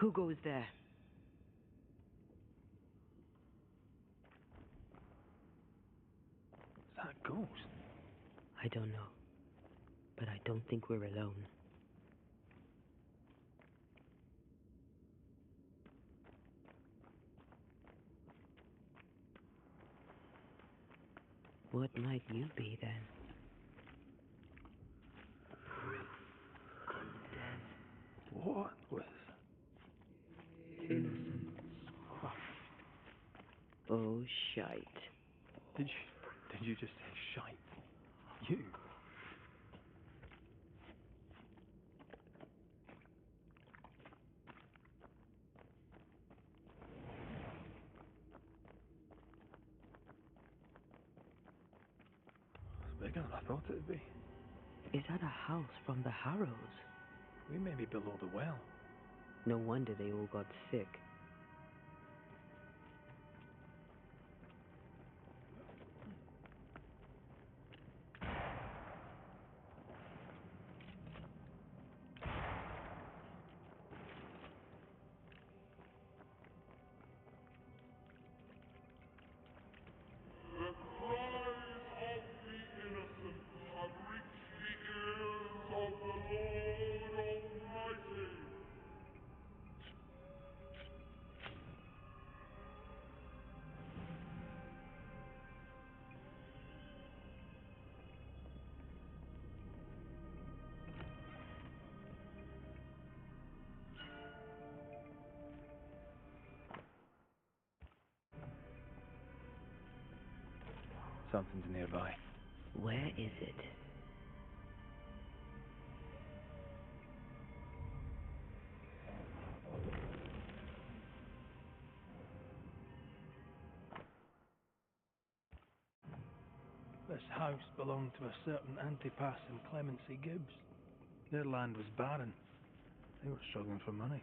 Who goes there? Is that a ghost? I don't know. But I don't think we're alone. What might you be then? What was Innocence. Oh, shite. Did you just say shite? You? It's bigger than I thought it'd be. Is that a house from the Harrows? We may be below the well. No wonder they all got sick. Something's nearby. Where is it? This house belonged to a certain Antipas and Clemency Gibbs. Their land was barren. They were struggling for money.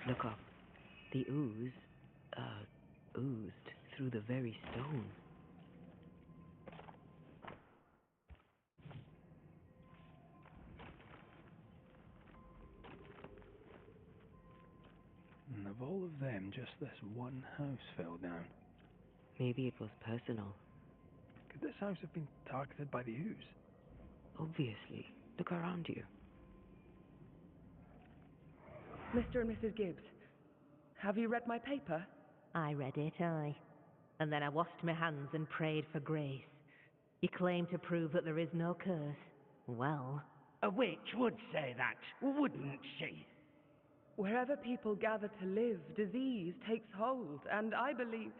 Look up. The ooze, oozed through the very stone. And of all of them, just this one house fell down. Maybe it was personal. Could this house have been targeted by the ooze? Obviously. Look around you. Mr. and Mrs. Gibbs, have you read my paper? I read it, aye. And then I washed my hands and prayed for grace. You claim to prove that there is no curse. Well, A witch would say that, wouldn't she? Wherever people gather to live, disease takes hold, and I believe...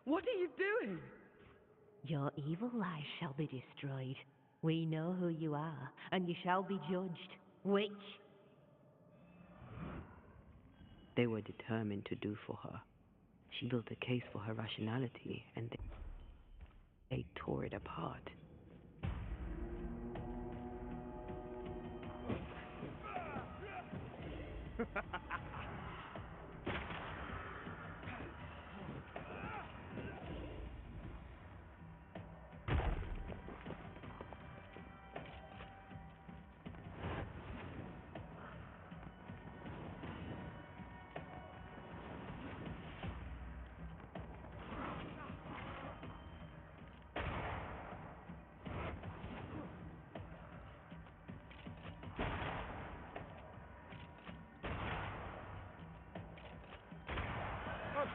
What are you doing? your evil life shall be destroyed. We know who you are, and you shall be judged. Witch! They were determined to do for her. She built a case for her rationality, and they tore it apart.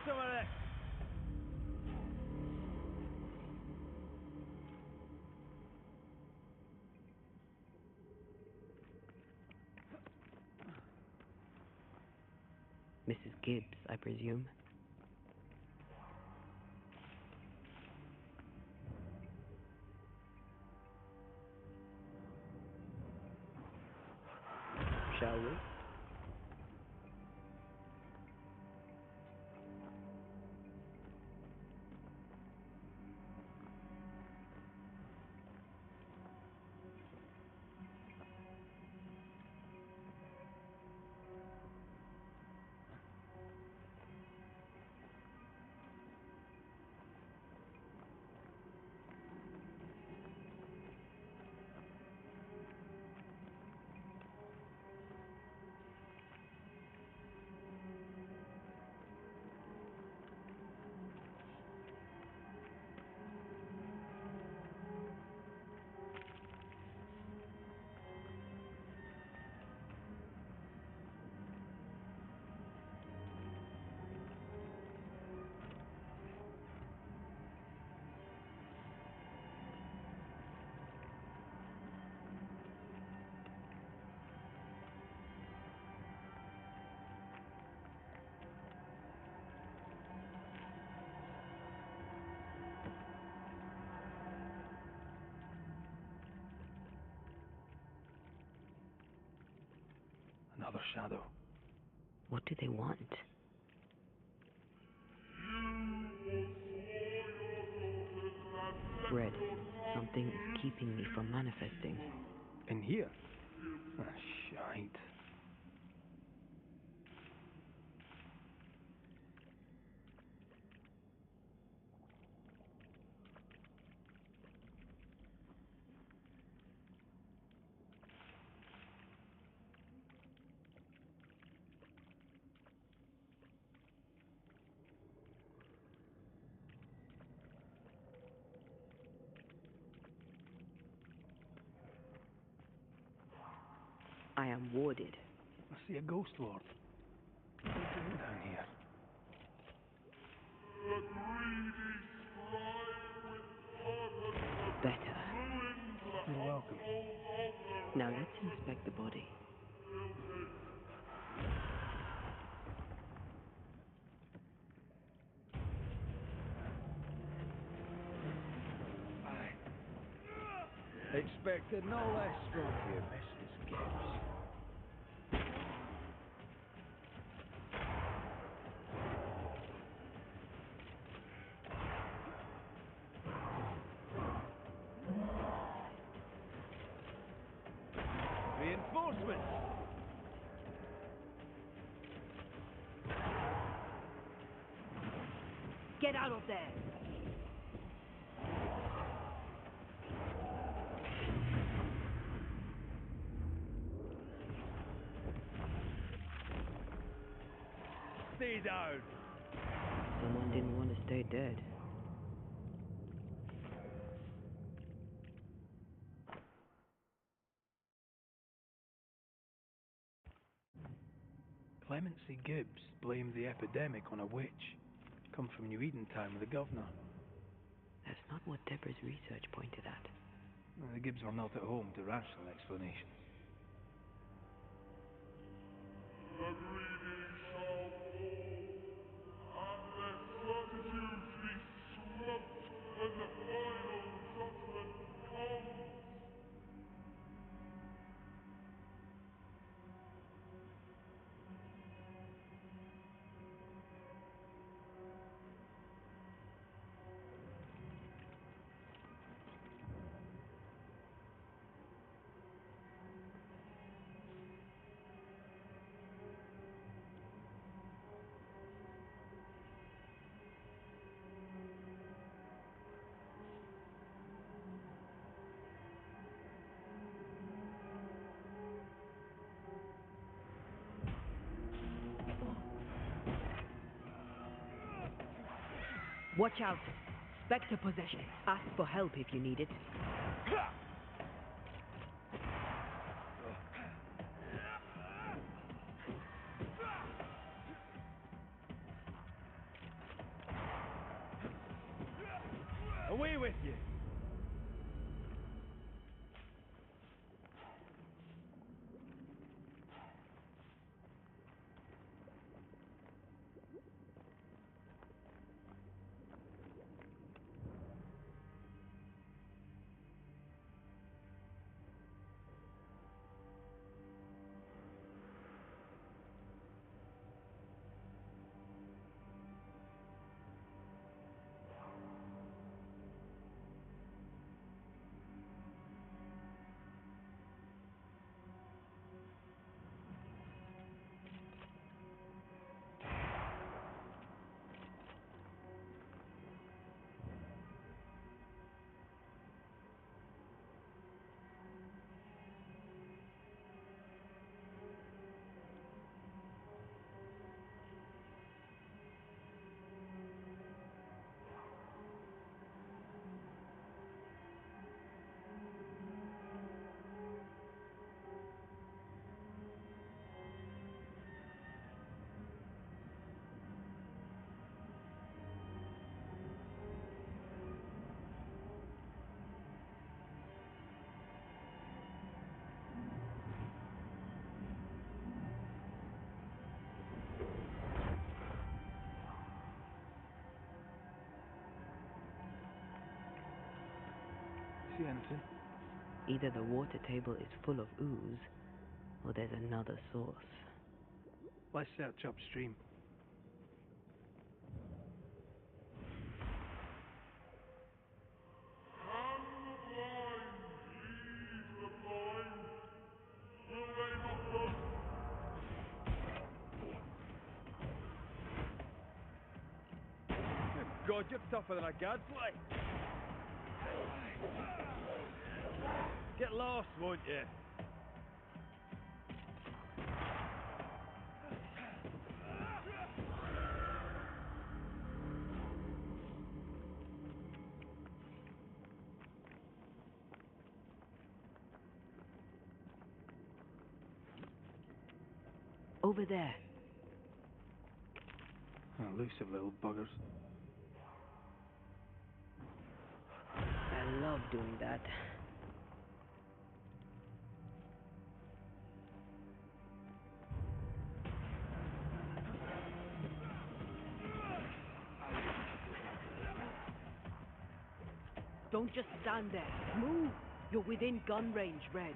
some of this! Mrs. Gibbs, I presume. Shall we? Another shadow. What do they want? Red, something is keeping me from manifesting. In here? Ah, shite. I am warded. I see a ghost lord. What are you doing down here? Better. You're welcome. Now let's inspect the body. I expected no less from you, Mrs. Gibbs. Reinforcements! Get out of there! Stay down! Someone didn't want to stay dead. Clemency Gibbs blamed the epidemic on a witch. Come from New Eden time with the governor. That's not what Deborah's research pointed at. Well, the Gibbs were not at home to rational explanations. Watch out! Spectre possession. Ask for help if you need it. Away with you! See anything? Either the water table is full of ooze, or there's another source. Let's search upstream. God, you're tougher than a gadfly. Get lost, won't you? Over there. Elusive little buggers. I love doing that. Don't just stand there. Move! You're within gun range, Red.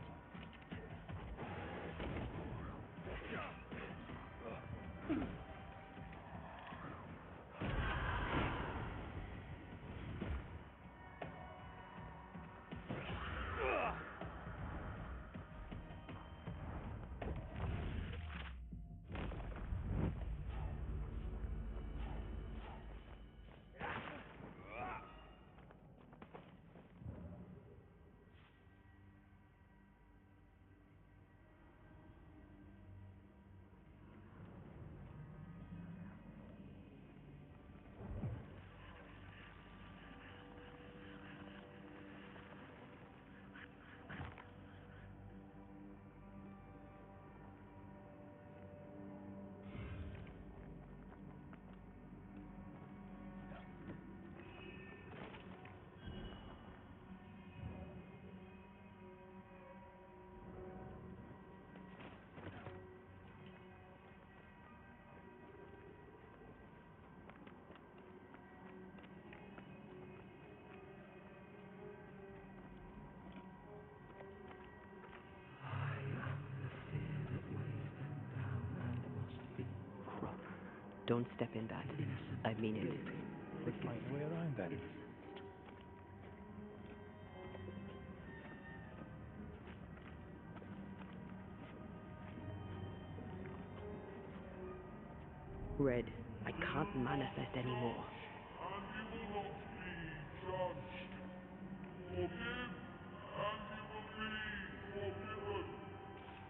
Don't step in that. I mean it. Let's find a way around then. Red, I can't manifest anymore. And you will not be judged. Forgive, and you will be forgiven.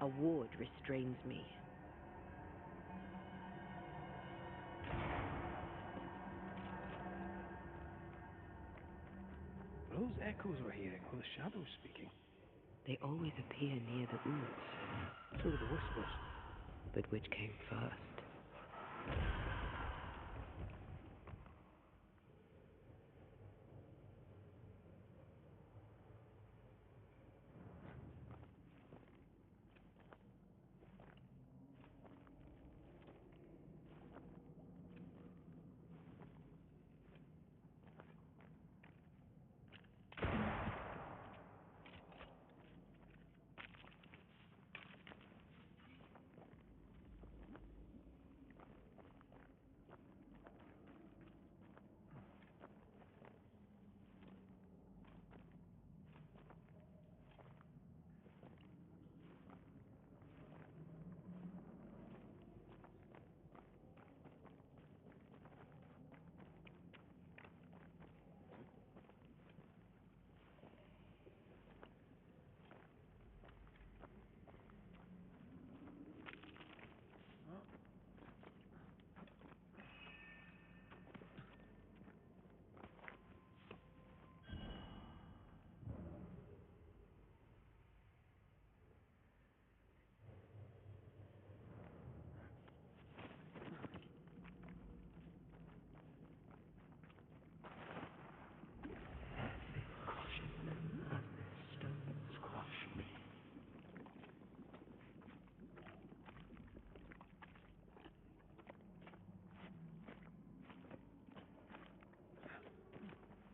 A ward restrains me. Are those echoes we're hearing, or the shadows speaking? They always appear near the ooze. So do the whispers. But which came first?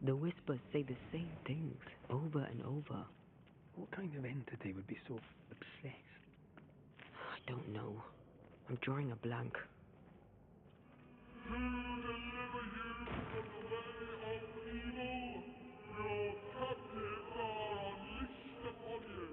The whispers say the same things over and over. What kind of entity would be so obsessed? I don't know. I'm drawing a blank. To deliver you from the way of evil, your captives are unleashed upon you.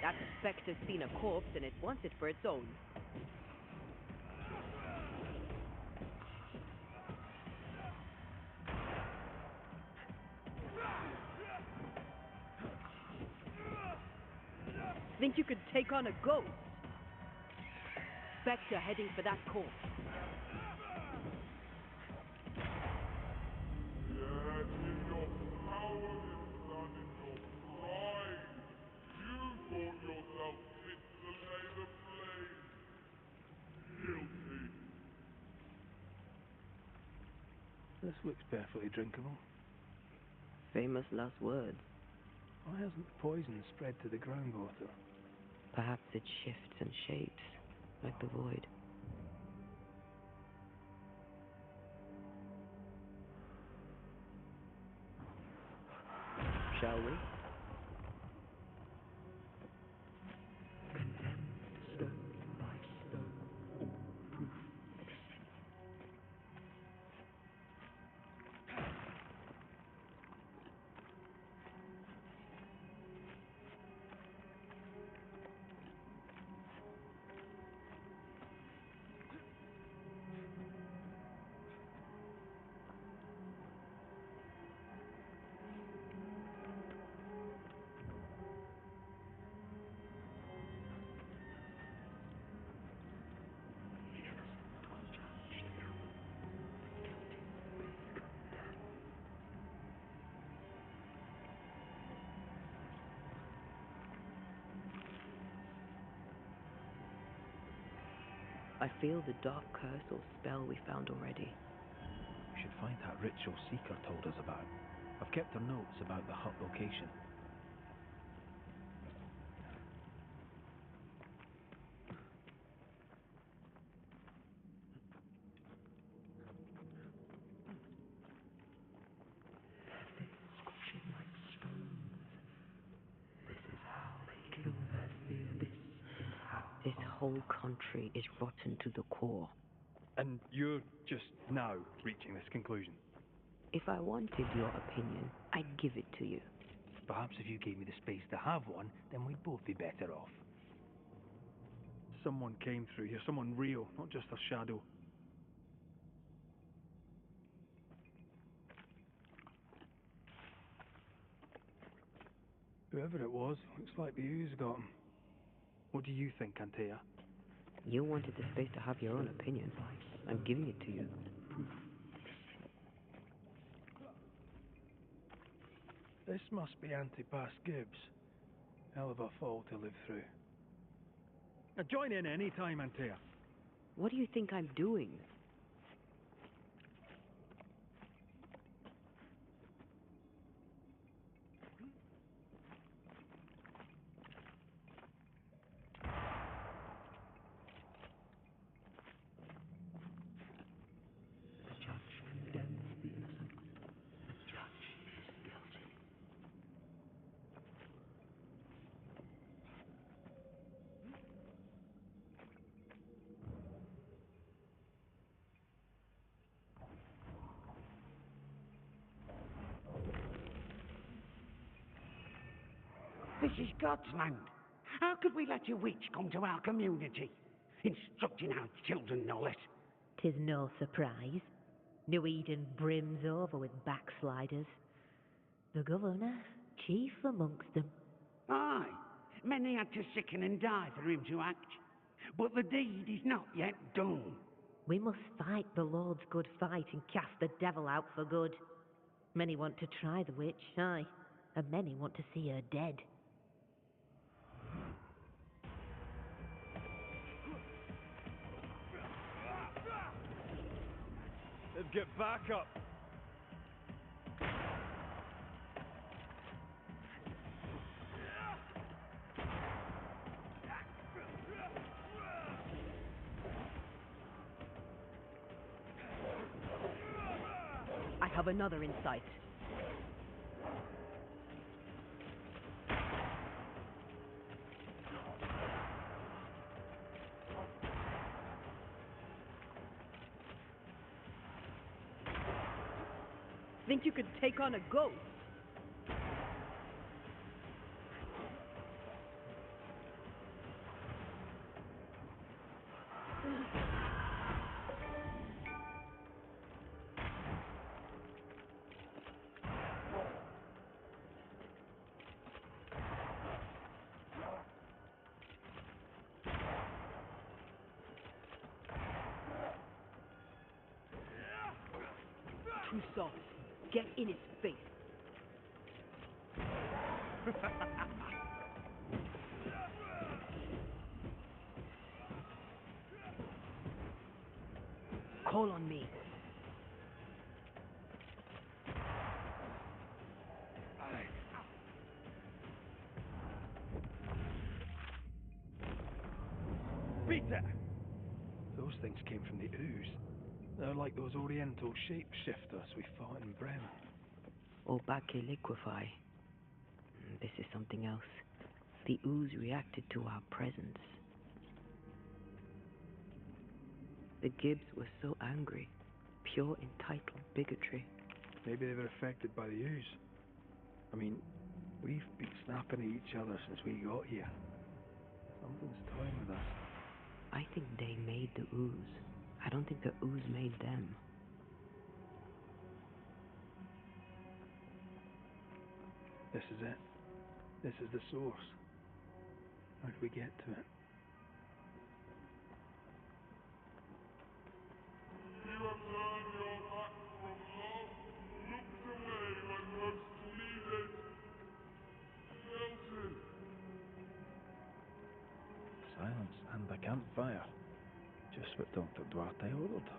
That spectre's seen a corpse and it wants it for its own. Think you could take on a ghost? Spectre heading for that corpse. Yet in your cowardice and in your pride, you thought yourself fit to lay the blame. Guilty. This looks perfectly drinkable. Famous last words. Why hasn't the poison spread to the groundwater? Perhaps it shifts and shapes, like the void. Shall we? I feel the dark curse or spell we found already. We should find that ritual Seeker told us about. I've kept her notes about the hut location. This whole country is rotten to the core. And you're just now reaching this conclusion? If I wanted your opinion, I'd give it to you. Perhaps if you gave me the space to have one, then we'd both be better off. Someone came through here, someone real, not just a shadow. Whoever it was, looks like the ooze got him. What do you think, Antea? You wanted the space to have your own opinion. I'm giving it to you. This must be Antipas Gibbs. Hell of a fall to live through. Now join in any time, Antea. What do you think I'm doing? This is God's land. How could we let a witch come to our community? Instructing our children, no less. 'Tis no surprise. New Eden brims over with backsliders. The governor, chief amongst them. Aye, many had to sicken and die for him to act. But the deed is not yet done. We must fight the Lord's good fight and cast the devil out for good. Many want to try the witch, aye, and many want to see her dead. Then get back up! I have another in sight. Think you could take on a ghost? Too soft. Get in his face. Call on me. Peter! Those things came from the ooze. They're like those oriental shapeshifters we fought in Bremen. Obake liquefy. This is something else. The ooze reacted to our presence. The Gibbs were so angry. Pure entitled bigotry. Maybe they were affected by the ooze. I mean, we've been snapping at each other since we got here. Something's toying with us. I think they made the ooze. I don't think the ooze made them. This is it. This is the source. How do we get to it? You have turned your back from love, looked away when most needed. Melted. Silence and the campfire. Just what Dr. Duarte ordered.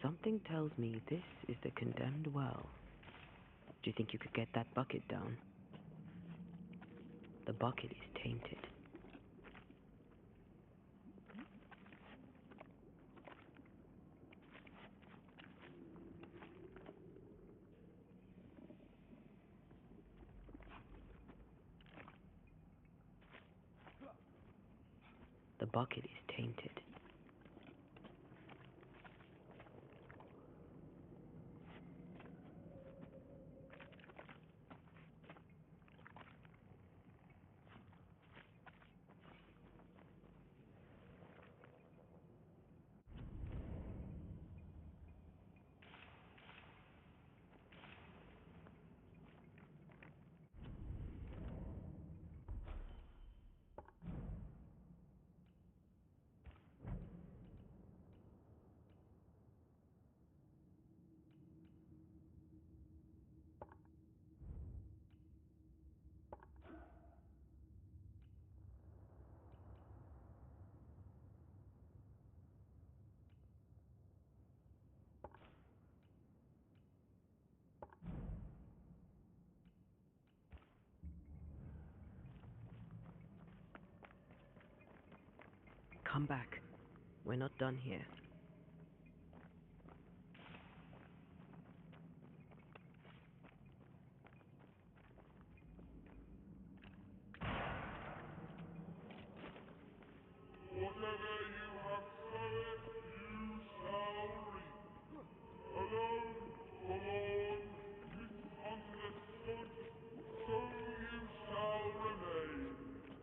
Something tells me this is the condemned well. Do you think you could get that bucket down? The bucket is tainted. The bucket is tainted. Come back. We're not done here.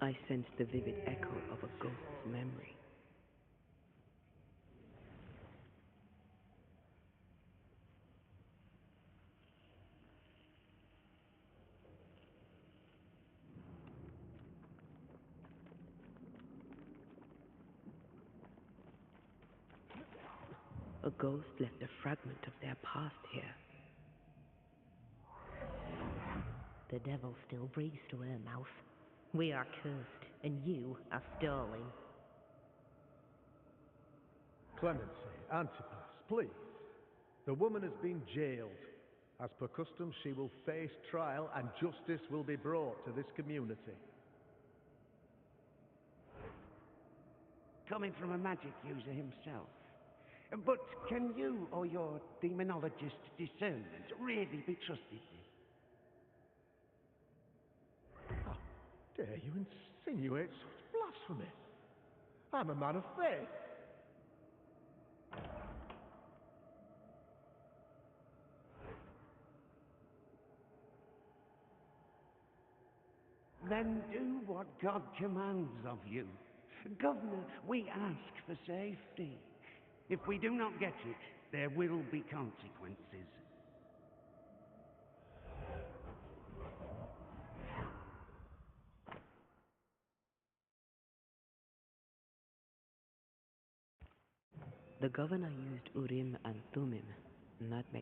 I sensed the vivid echo of a ghost's memory. A ghost left a fragment of their past here. The devil still breathes through her mouth. We are cursed, and you are stalling. Clemency, Antipas, please. The woman has been jailed. As per custom, she will face trial and justice will be brought to this community. Coming from a magic user himself. But can you or your demonologist discernment really be trusted? How dare you insinuate such blasphemy? I'm a man of faith. Then do what God commands of you. Governor, we ask for safety. If we do not get it, there will be consequences. The governor used Urim and Thummim, not me.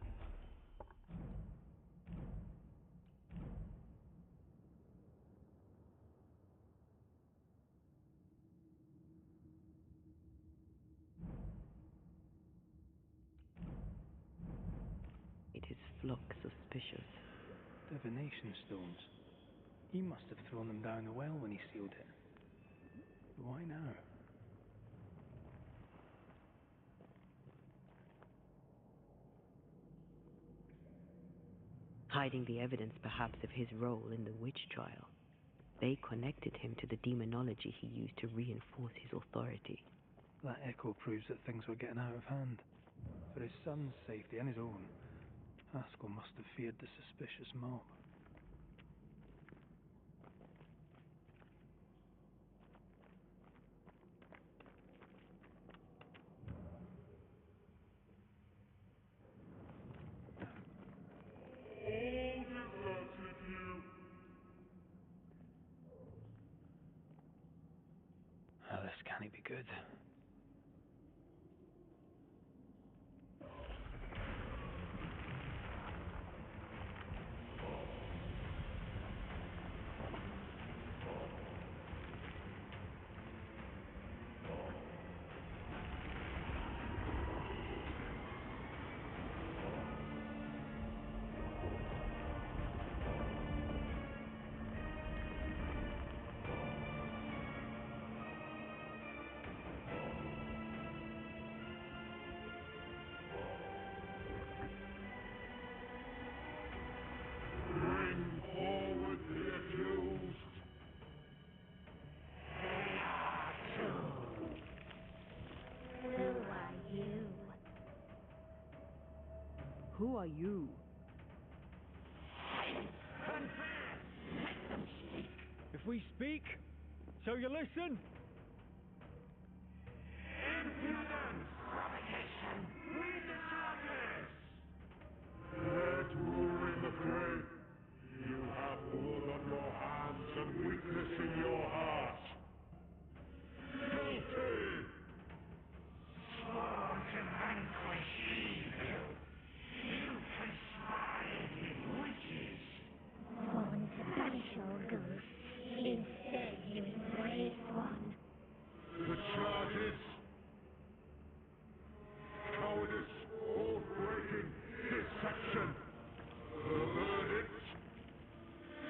It is Flock suspicious. Divination stones. He must have thrown them down the well when he sealed it. But why now? Hiding the evidence perhaps of his role in the witch trial. They connected him to the demonology he used to reinforce his authority. That echo proves that things were getting out of hand. For his son's safety and his own, Haskell must have feared the suspicious mob. Oh, this can't be good. Who are you? If we speak, so you listen? Impudence! Provocation! Read the charges! Let Urim afraid. You have blood on your hands and weakness in your heart. Guilty! Sworn to vanquish evil. You conspired with witches. Sworn to banish all ghosts. Instead, you embrace one. The charges. Cowardice, oath-breaking, deception. The verdict.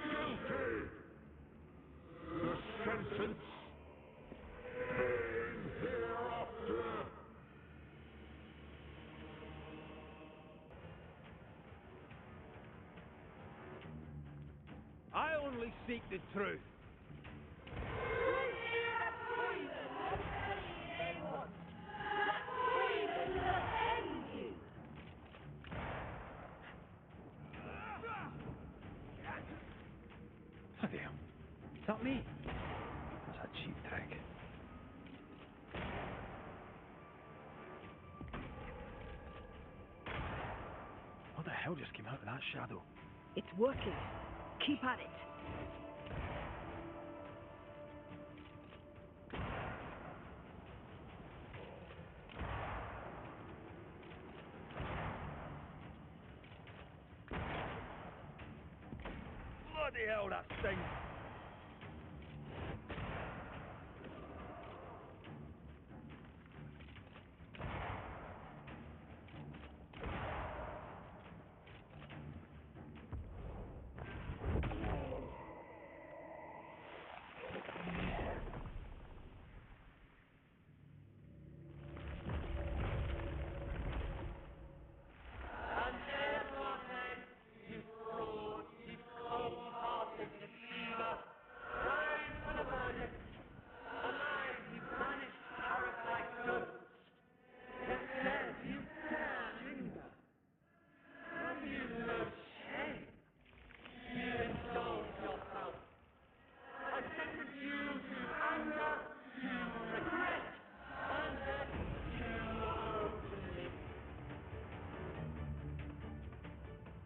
Guilty. The sentence. Pain hereafter. I only seek the truth. Bloody hell. Is that me? Cheap trick. What the hell just came out of that shadow? It's working. Keep at it. Bloody hell, that stings!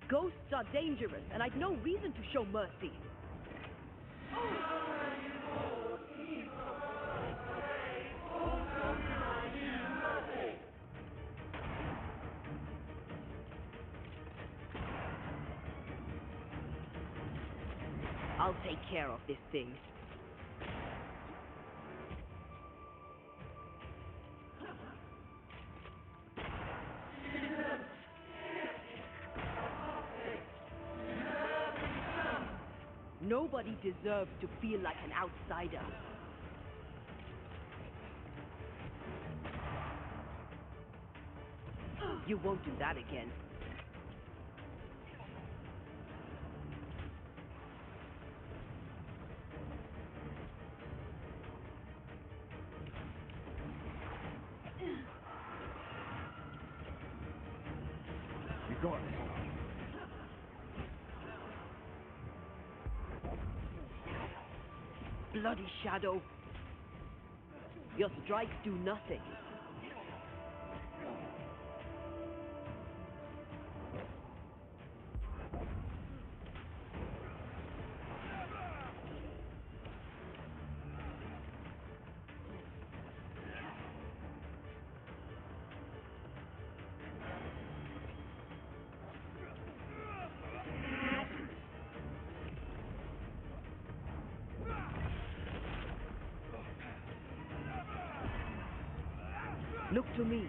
Ghosts are dangerous, and I'd no reason to show mercy. I'll take care of this thing. Nobody deserves to feel like an outsider. You won't do that again. You got this. Bloody shadow. Your strikes do nothing. Look to me.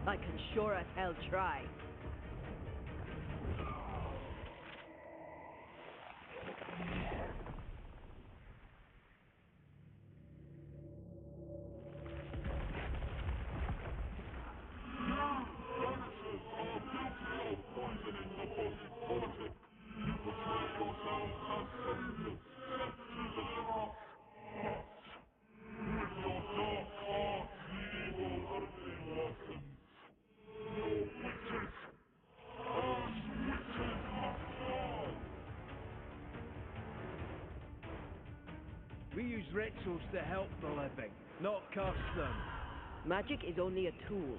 I can sure as hell try. We use rituals to help the living, not curse them. Magic is only a tool.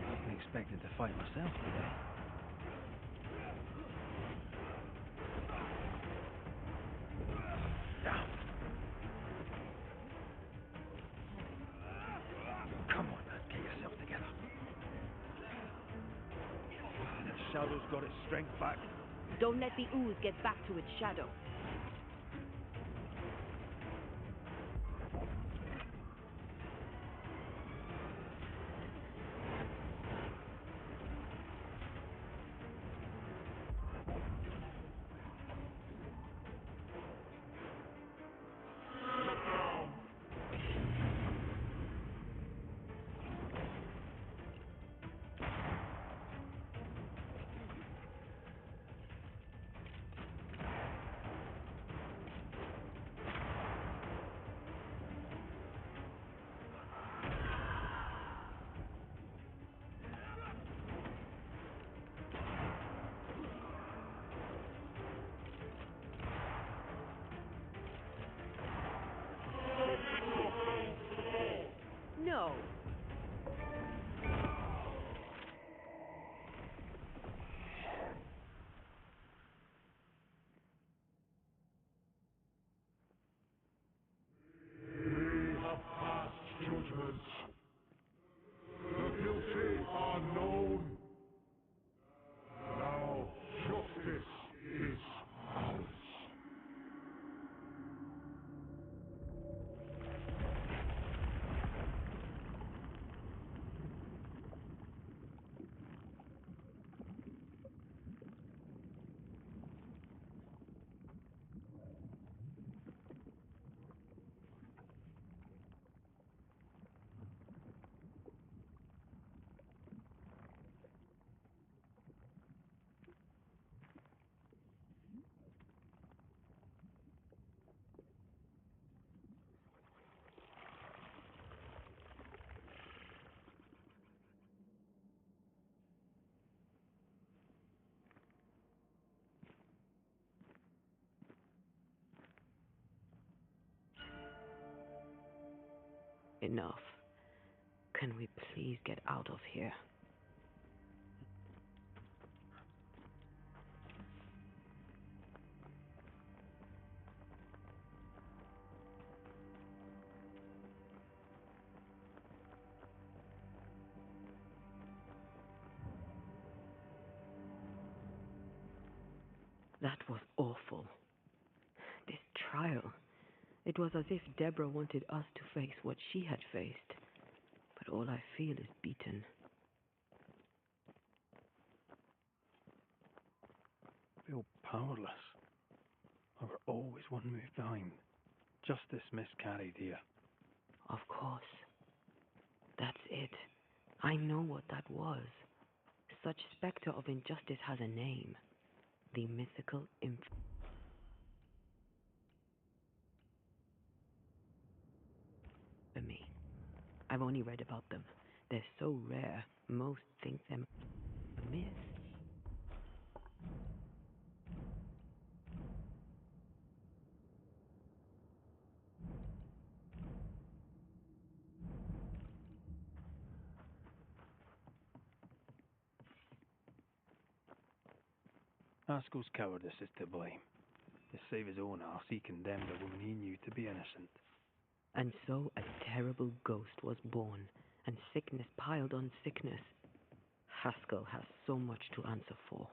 Wasn't expecting to fight myself today. Come on, man, get yourself together. The shadow's got its strength back. Don't let the ooze get back to its shadow. answers. The guilty are known. Now justice is ours. Enough. Can we please get out of here? That was awful. This trial. It was as if Deborah wanted us to face what she had faced. But all I feel is beaten. I feel powerless. I were always one move behind. Justice miscarried here. Of course. That's it. I know what that was. Such spectre of injustice has a name. The mythical infamy. I've only read about them. They're so rare, most think them a myth. Haskell's cowardice is to blame. To save his own arse, he condemned a woman he knew to be innocent. And so a terrible ghost was born, and sickness piled on sickness. Haskell has so much to answer for.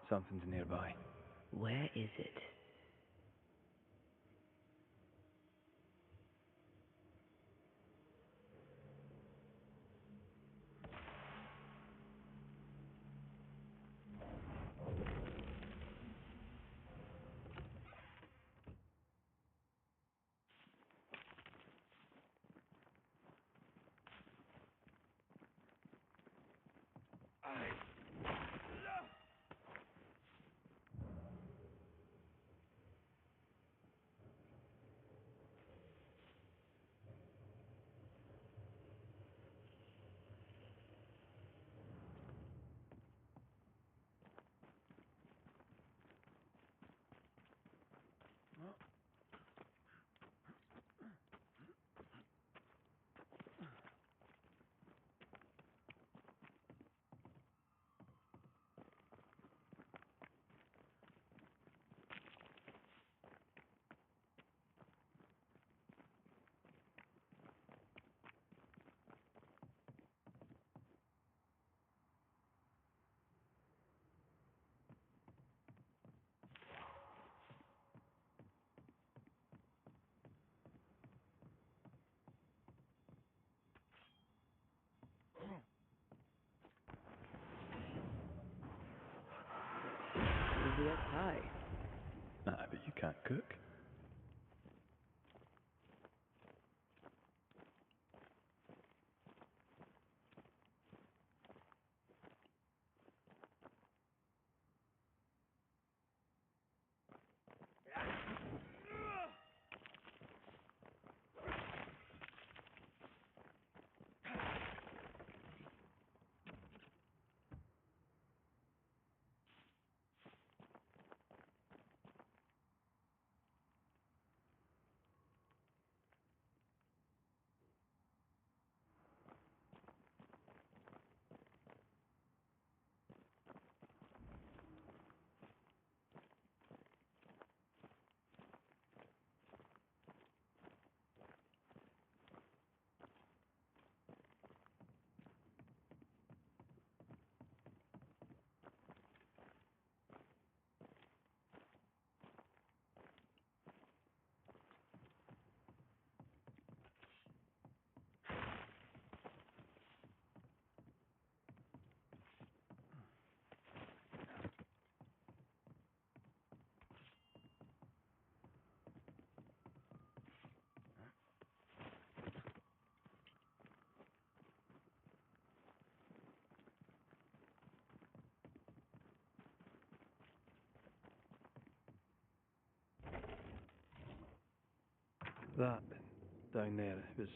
Something's nearby. Where is it? Easy as pie. I bet you can't cook. That down there was...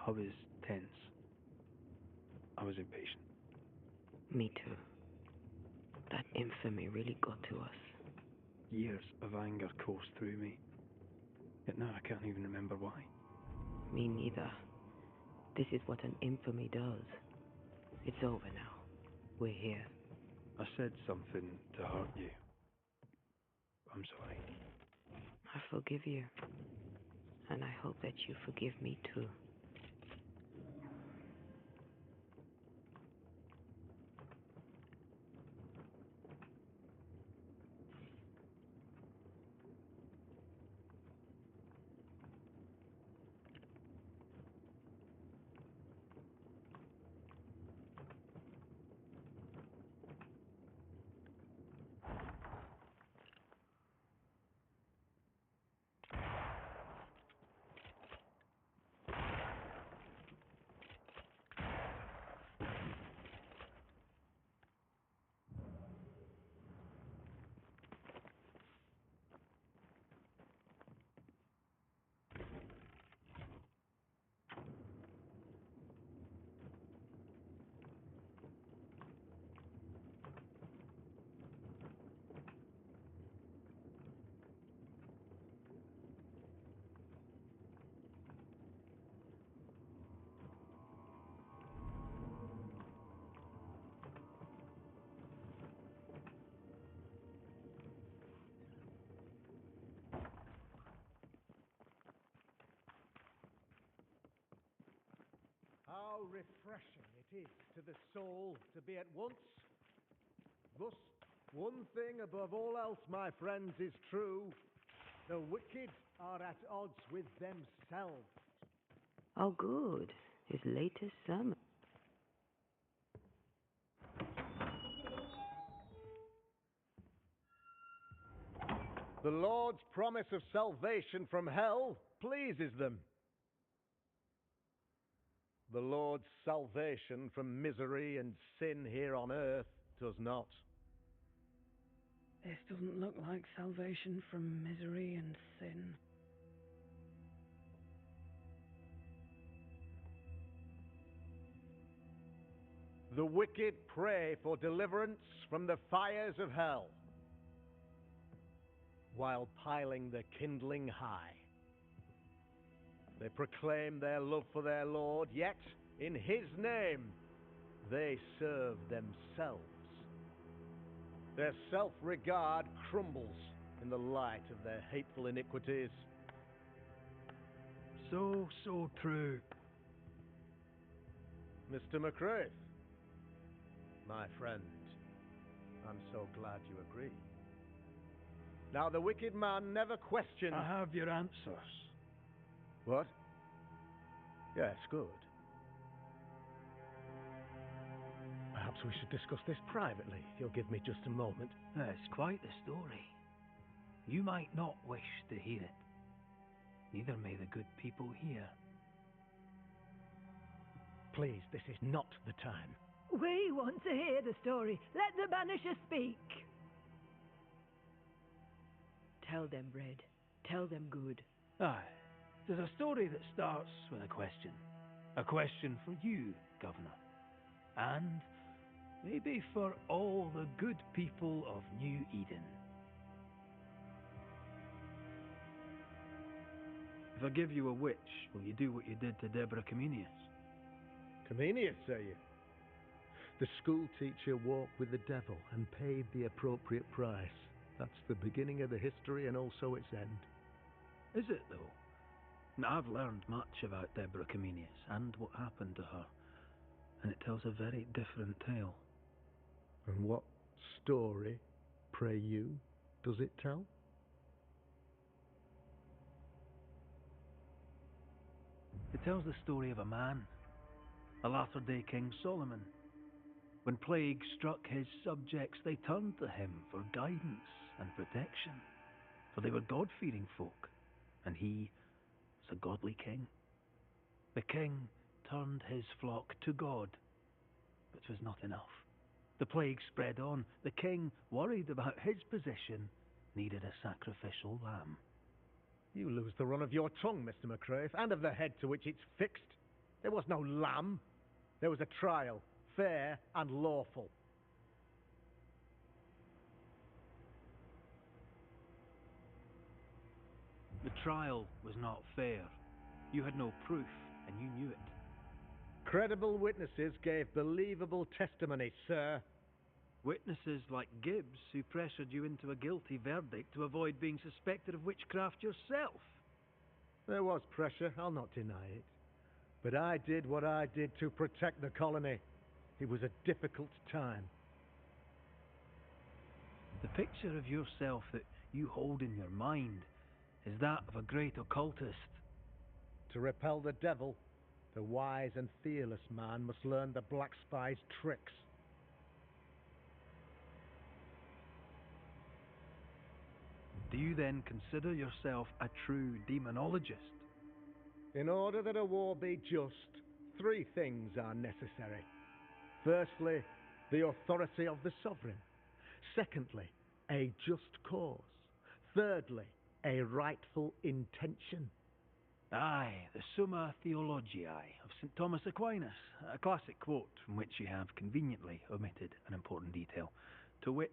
I was tense. I was impatient. Me too. That infamy really got to us. Years of anger coursed through me. Yet now I can't even remember why. Me neither. This is what an infamy does. It's over now. We're here. I said something to hurt you. I'm sorry. I forgive you. And I hope that you forgive me too. How refreshing it is to the soul to be at once. Thus, one thing above all else, my friends, is true. The wicked are at odds with themselves. Oh, good. His latest sermon. The Lord's promise of salvation from hell pleases them. The Lord's salvation from misery and sin here on earth does not. This doesn't look like salvation from misery and sin. The wicked pray for deliverance from the fires of hell, while piling the kindling high. They proclaim their love for their Lord, yet in His name they serve themselves. Their self-regard crumbles in the light of their hateful iniquities. So true. Mr. McCraith, my friend, I'm so glad you agree. Now the wicked man never questioned... I have your answers. What? Yes, good. Perhaps we should discuss this privately, if you'll give me just a moment. It's quite the story. You might not wish to hear it. Neither may the good people hear. Please, this is not the time. We want to hear the story. Let the banisher speak. Tell them, Red. Tell them good. Aye. There's a story that starts with a question. A question for you, Governor. And maybe for all the good people of New Eden. If I give you a witch, will you do what you did to Deborah Comenius? Comenius, say you? The school teacher walked with the devil and paid the appropriate price. That's the beginning of the history and also its end. Is it, though? Now, I've learned much about Deborah Comenius and what happened to her, and it tells a very different tale. And what story, pray you, does it tell? It tells the story of a man, a latter-day King Solomon. When plague struck his subjects, they turned to him for guidance and protection, for they were God-fearing folk, and he was a godly king. The king turned his flock to God, but it was not enough. The plague spread on. The king, worried about his position, needed a sacrificial lamb. You lose the run of your tongue, Mr. McCraith, and of the head to which it's fixed. There was no lamb. There was a trial, fair and lawful. The trial was not fair. You had no proof, and you knew it. Credible witnesses gave believable testimony, sir. Witnesses like Gibbs, who pressured you into a guilty verdict to avoid being suspected of witchcraft yourself. There was pressure, I'll not deny it. But I did what I did to protect the colony. It was a difficult time. The picture of yourself that you hold in your mind is that of a great occultist. To repel the devil, the wise and fearless man must learn the Black Spy's tricks. Do you then consider yourself a true demonologist? In order that a war be just, 3 things are necessary. Firstly, the authority of the sovereign. Secondly, a just cause. Thirdly, a rightful intention. Aye, the Summa Theologiae of St. Thomas Aquinas, a classic quote from which you have conveniently omitted an important detail, to wit,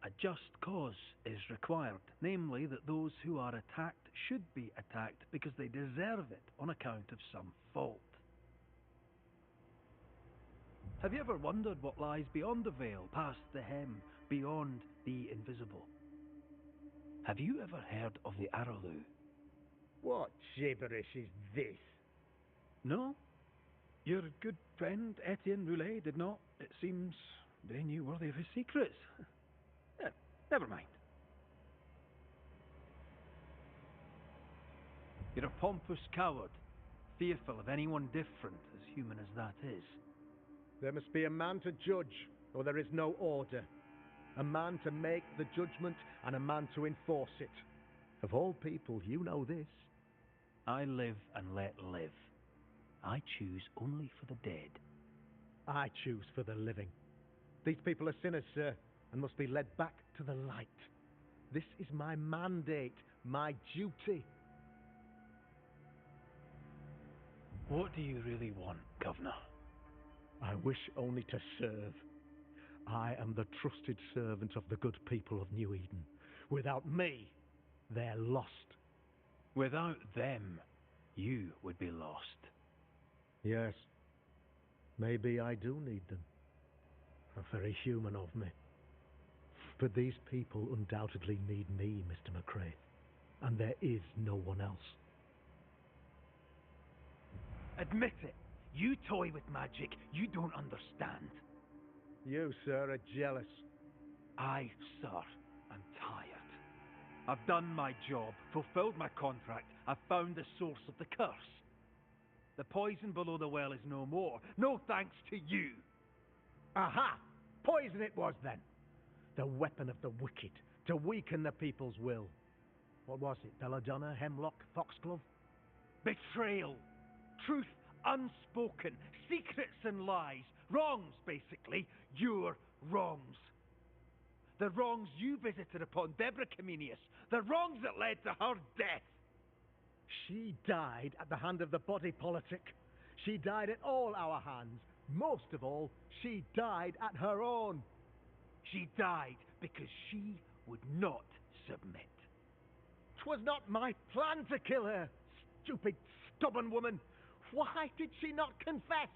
a just cause is required, namely that those who are attacked should be attacked because they deserve it on account of some fault. Have you ever wondered what lies beyond the veil, past the hem, beyond the invisible? Have you ever heard of the Araloo? What gibberish is this? No? Your good friend Etienne Roulet did not. It seems they knew worthy of his secrets. Never mind. You're a pompous coward, fearful of anyone different, as human as that is. There must be a man to judge, or there is no order. A man to make the judgment, and a man to enforce it. Of all people, you know this. I live and let live. I choose only for the dead. I choose for the living. These people are sinners, sir, and must be led back to the light. This is my mandate, my duty. What do you really want, Governor? I wish only to serve. I am the trusted servant of the good people of New Eden. Without me, they're lost. Without them, you would be lost. Yes, maybe I do need them. Very human of me. But these people undoubtedly need me, Mr. McCraith. And there is no one else. Admit it. You toy with magic you don't understand. You, sir, are jealous. I, sir, am tired. I've done my job, fulfilled my contract, I've found the source of the curse. The poison below the well is no more, no thanks to you. Aha! Poison it was then. The weapon of the wicked, to weaken the people's will. What was it, belladonna, hemlock, foxglove? Betrayal. Truth unspoken. Secrets and lies. Wrongs, basically. Your wrongs. The wrongs you visited upon Deborah Comenius. The wrongs that led to her death. She died at the hand of the body politic. She died at all our hands. Most of all, she died at her own. She died because she would not submit. 'Twas not my plan to kill her, stupid, stubborn woman. Why did she not confess?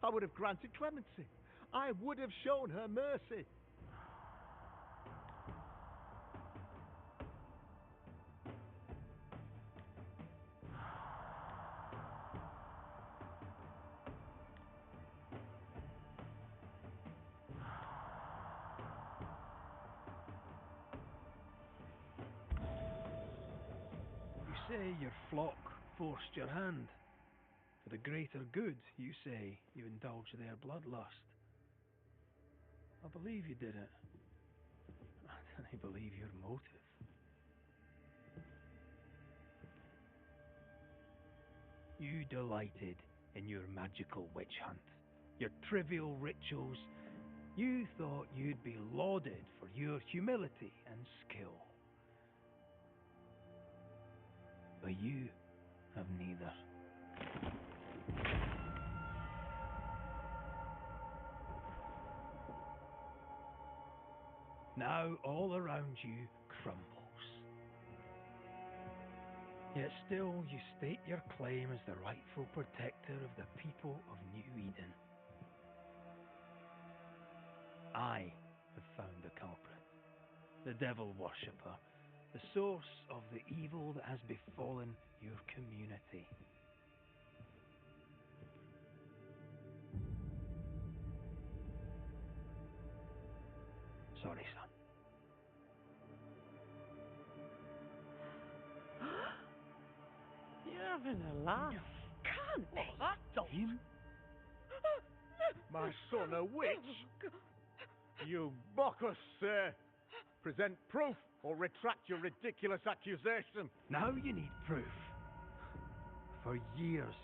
I would have granted clemency. I would have shown her mercy. You say your flock forced your hand. For the greater good, you say, you indulged their bloodlust. I believe you did it. I don't believe your motive. You delighted in your magical witch hunt, your trivial rituals. You thought you'd be lauded for your humility and skill. but you have neither. Now all around you crumbles. Yet still you state your claim as the rightful protector of the people of New Eden. I have found the culprit, the devil worshipper, the source of the evil that has befallen your community. Sorry, son. You're having a laugh. Can't be. Him? My son, a witch? You mock us, sir. Present proof or retract your ridiculous accusation. Now you need proof. For years,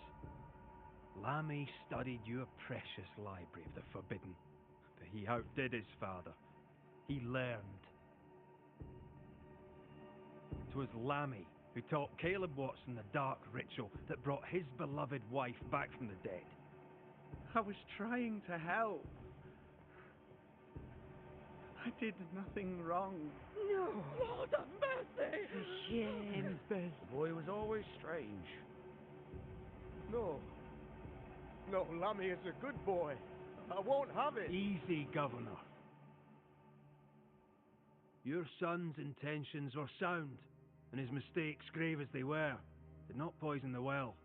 Lammy studied your precious library of the forbidden, but he outdid his father. He learned. 'Twas Lammy who taught Caleb Watson the dark ritual that brought his beloved wife back from the dead. I was trying to help. I did nothing wrong. No. Lord have mercy! Shame. The boy was always strange. No. No, Lammy is a good boy. I won't have it. Easy, Governor. Your son's intentions were sound, and his mistakes, grave as they were, did not poison the well.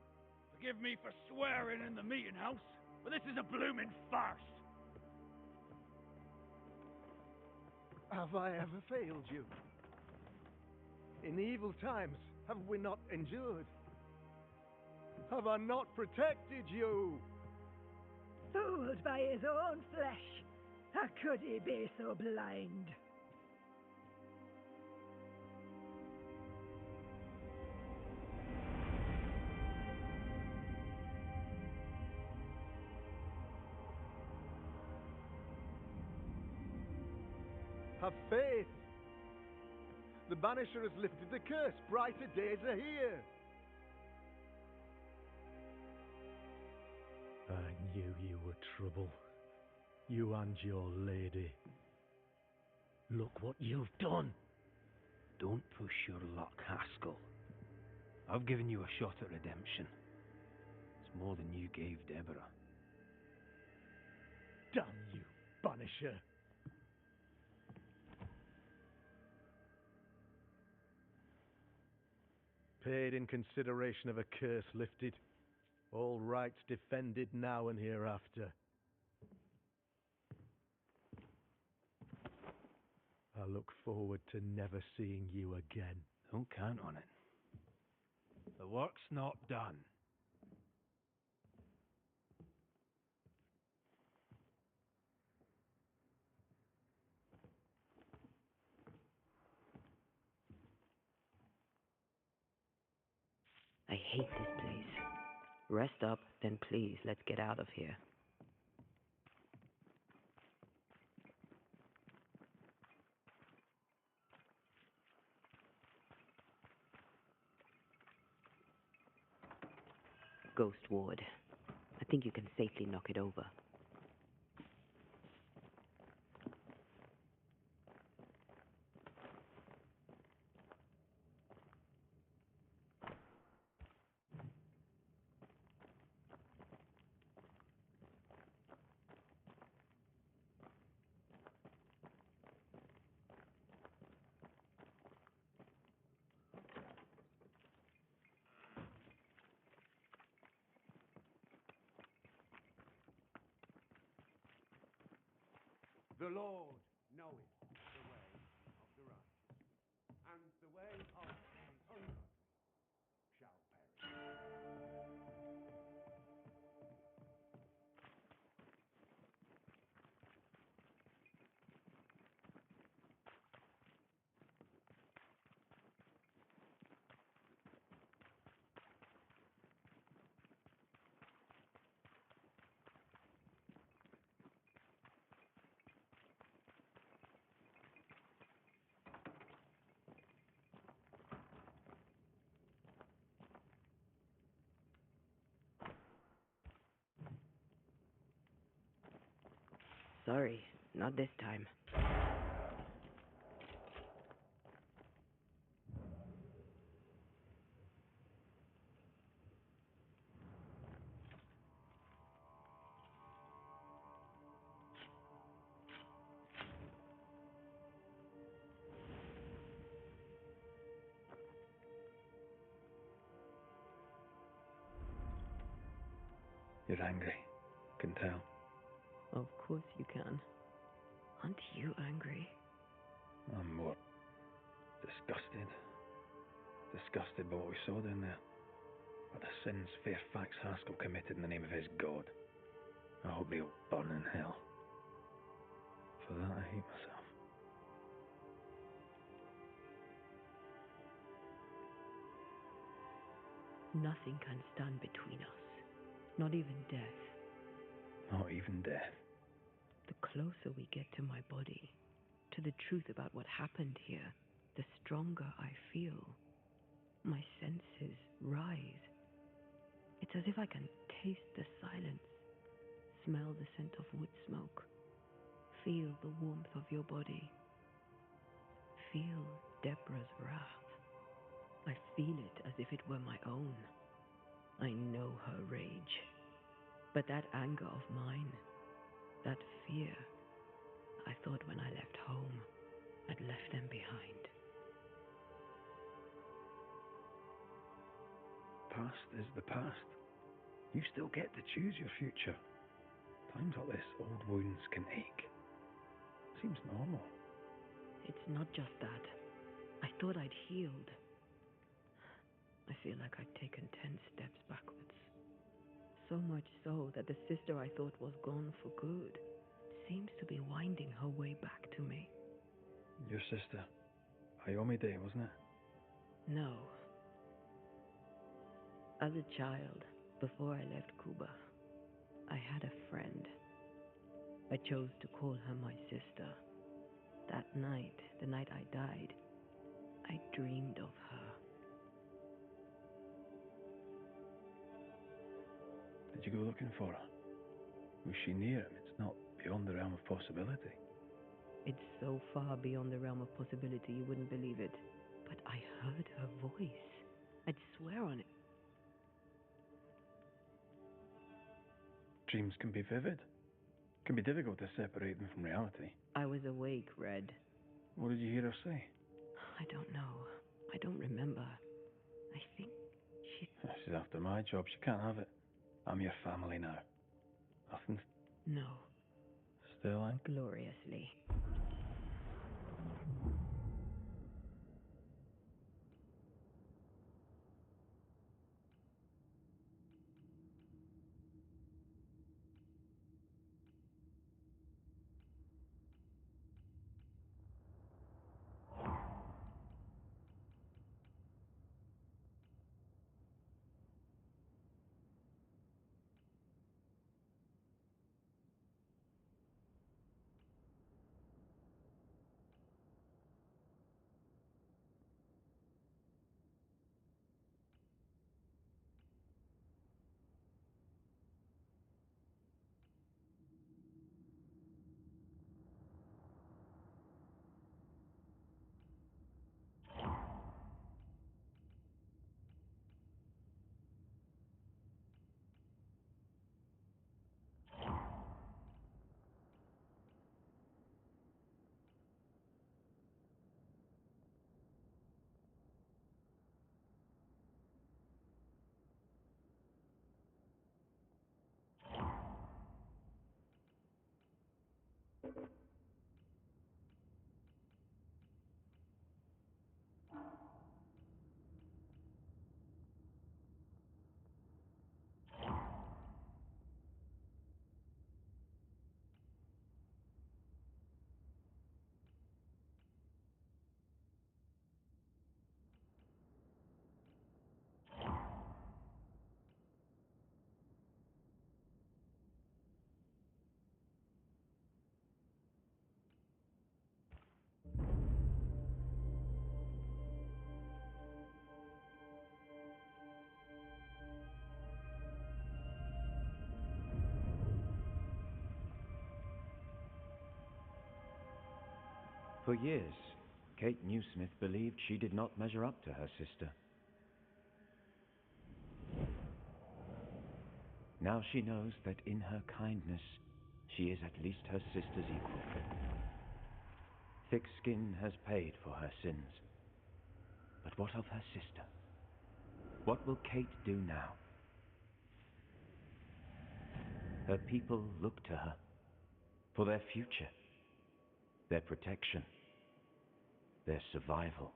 Forgive me for swearing in the meeting house, but this is a blooming farce. Have I ever failed you? In evil times, have we not endured? Have I not protected you? Fooled by his own flesh. How could he be so blind? Have faith. The banisher has lifted the curse. Brighter days are here. I knew you were trouble. You and your lady. Look what you've done. Don't push your luck, Haskell. I've given you a shot at redemption. It's more than you gave Deborah. Damn you, banisher. Paid in consideration of a curse lifted. All rights defended now and hereafter. I look forward to never seeing you again. Don't count on it. The work's not done. I hate this place. Rest up, then please, let's get out of here. Ghost Ward. I think you can safely knock it over. The Lord knoweth the way of the righteous, and the way of the ungodly shall perish. Sorry, not this time. You're angry. Can tell. Of course you can. Aren't you angry? I'm more disgusted. Disgusted by what we saw down there. By the sins Fairfax Haskell committed in the name of his God. I hope he'll burn in hell. For that I hate myself. Nothing can stand between us. Not even death. Not even death. The closer we get to my body, to the truth about what happened here, the stronger I feel. My senses rise. It's as if I can taste the silence, smell the scent of wood smoke, feel the warmth of your body, feel Deborah's wrath. I feel it as if it were my own. I know her rage. But that anger of mine, that fear, I thought when I left home, I'd left them behind. Past is the past. You still get to choose your future. Times like this, old wounds can ache. Seems normal. It's not just that. I thought I'd healed. I feel like I'd taken 10 steps backwards. So much so that the sister I thought was gone for good seems to be winding her way back to me. Your sister. Ayomide, wasn't it? No. As a child, before I left Cuba, I had a friend. I chose to call her my sister. That night, the night I died, I dreamed of her. Did you go looking for her? Was she near him? It's not beyond the realm of possibility. It's so far beyond the realm of possibility you wouldn't believe it. But I heard her voice. I'd swear on it. Dreams can be vivid. Can be difficult to separate them from reality. I was awake, Red. What did you hear her say? I don't know. I don't remember. I think she... She's after my job. She can't have it. I'm your family now. Nothing. No. Still angry? Gloriously. For years, Kate Newsmith believed she did not measure up to her sister. Now she knows that in her kindness, she is at least her sister's equal. Thick skin has paid for her sins. But what of her sister? What will Kate do now? Her people look to her for their future, their protection, their survival.